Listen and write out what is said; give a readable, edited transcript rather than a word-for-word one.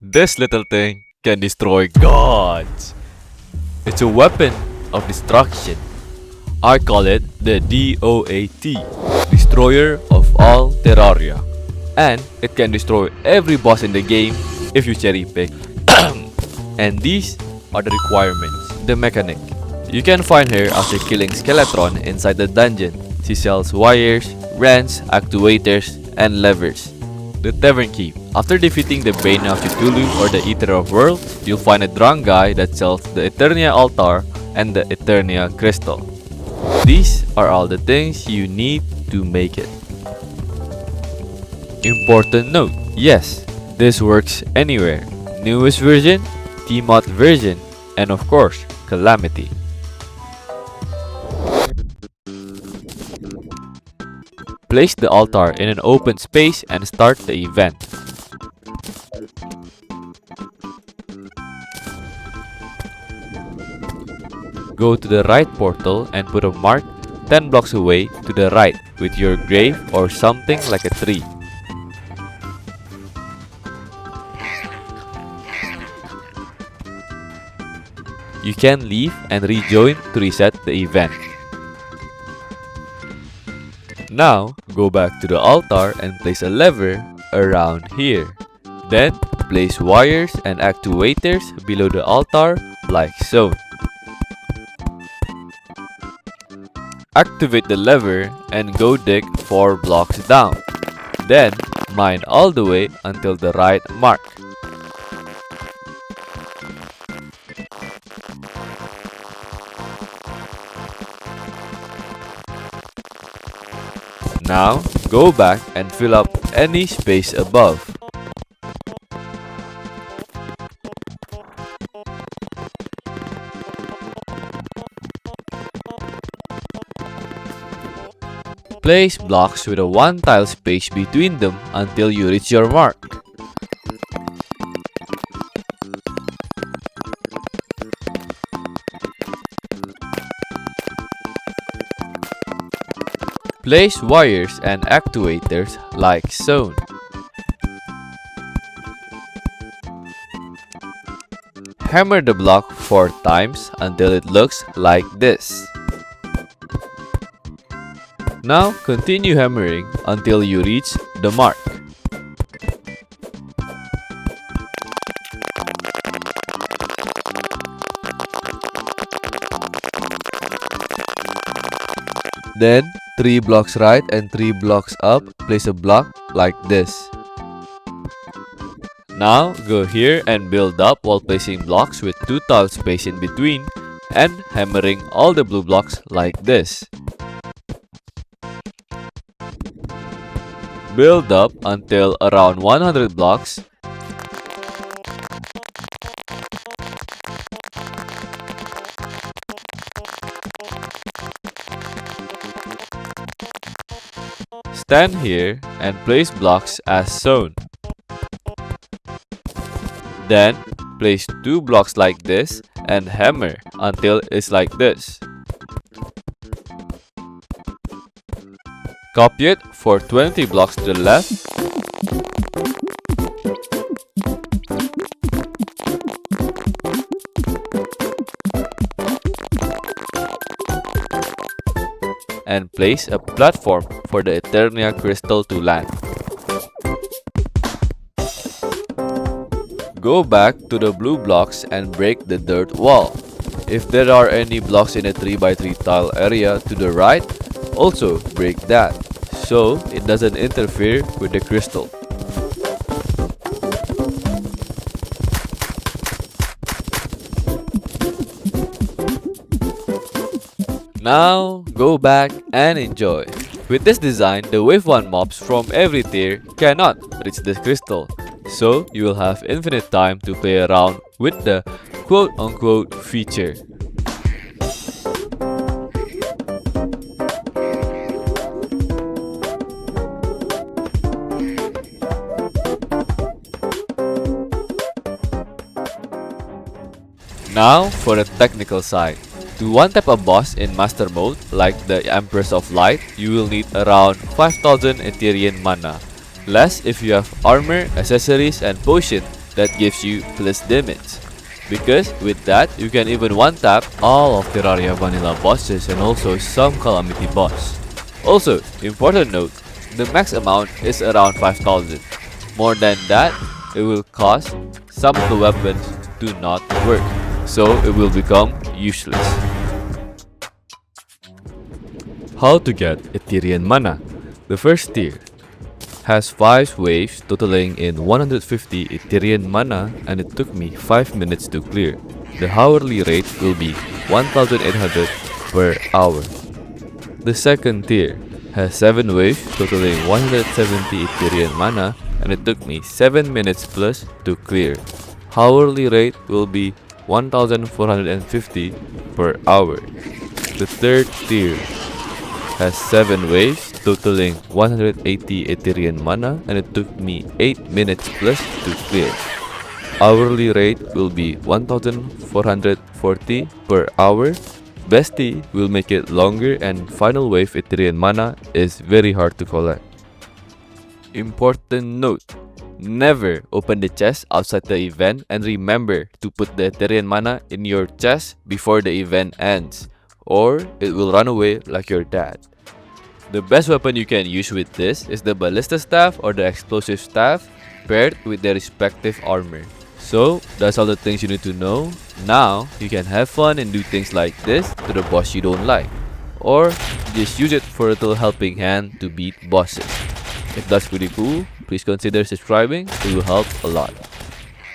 This little thing can destroy gods. It's a weapon of destruction. I call it the DOAT, Destroyer of All Terraria. And it can destroy every boss in the game if you cherry pick. And these are the requirements. The mechanic. You can find her after killing Skeletron inside the dungeon. She sells wires, wrenches, actuators, and levers. The Tavern Keep. After defeating the Bane of Cthulhu or the Eater of Worlds, you'll find a drunk guy that sells the Eternia Altar and the Eternia Crystal. These are all the things you need to make it. Important note, yes, this works anywhere. Newest version, tmod version, and of course, Calamity. Place the altar in an open space and start the event. Go to the right portal and put a mark 10 blocks away to the right with your grave or something like a tree. You can leave and rejoin to reset the event. Now, go back to the altar and place a lever around here. Then, place wires and actuators below the altar like so. Activate the lever and go dig 4 blocks down. Then, mine all the way until the right mark. Now, go back and fill up any space above. Place blocks with a 1 tile space between them until you reach your mark. Place wires and actuators like so. Hammer the block 4 times until it looks like this. Now continue hammering until you reach the mark. Then 3 blocks right and 3 blocks up, place a block like this. Now go here and build up while placing blocks with 2 tile space in between and hammering all the blue blocks like this. Build up until around 100 blocks. Stand here and place blocks as shown. Then place 2 blocks like this and hammer until it's like this. Copy it for 20 blocks to the left. And place a platform for the Eternia Crystal to land. Go back to the blue blocks and break the dirt wall. If there are any blocks in a 3x3 tile area to the right, also break that, so it doesn't interfere with the crystal. Now, go back and enjoy. With this design, the Wave 1 mobs from every tier cannot reach the crystal, so you will have infinite time to play around with the quote-unquote feature. Now for the technical side. To one-tap a boss in Master Mode, like the Empress of Light, you will need around 5000 Etherian mana. Less if you have armor, accessories, and potion that gives you plus damage. Because with that, you can even one-tap all of Terraria vanilla bosses and also some Calamity boss. Also, important note, the max amount is around 5000. More than that, it will cause some of the weapons to not work, so it will become useless. How to get Etherian mana? The first tier has 5 waves totaling in 150 Etherian mana, and it took me 5 minutes to clear. The hourly rate will be 1800 per hour. The second tier has 7 waves totaling 170 Etherian mana, and it took me 7 minutes plus to clear. Hourly rate will be 1450 per hour. The third tier has 7 waves totaling 180 Etherian mana, and it took me 8 minutes plus to clear. Hourly rate will be 1440 per hour. Bestie will make it longer, and final wave Etherian mana is very hard to collect. Important note: never open the chest outside the event, and remember to put the Etherian mana in your chest before the event ends, or it will run away like your dad. The best weapon you can use with this is the ballista staff or the explosive staff paired with their respective armor. So that's all the things you need to know. Now you can have fun and do things like this to the boss you don't like, or just use it for a little helping hand to beat bosses. If that's pretty cool, please consider subscribing, it will help a lot.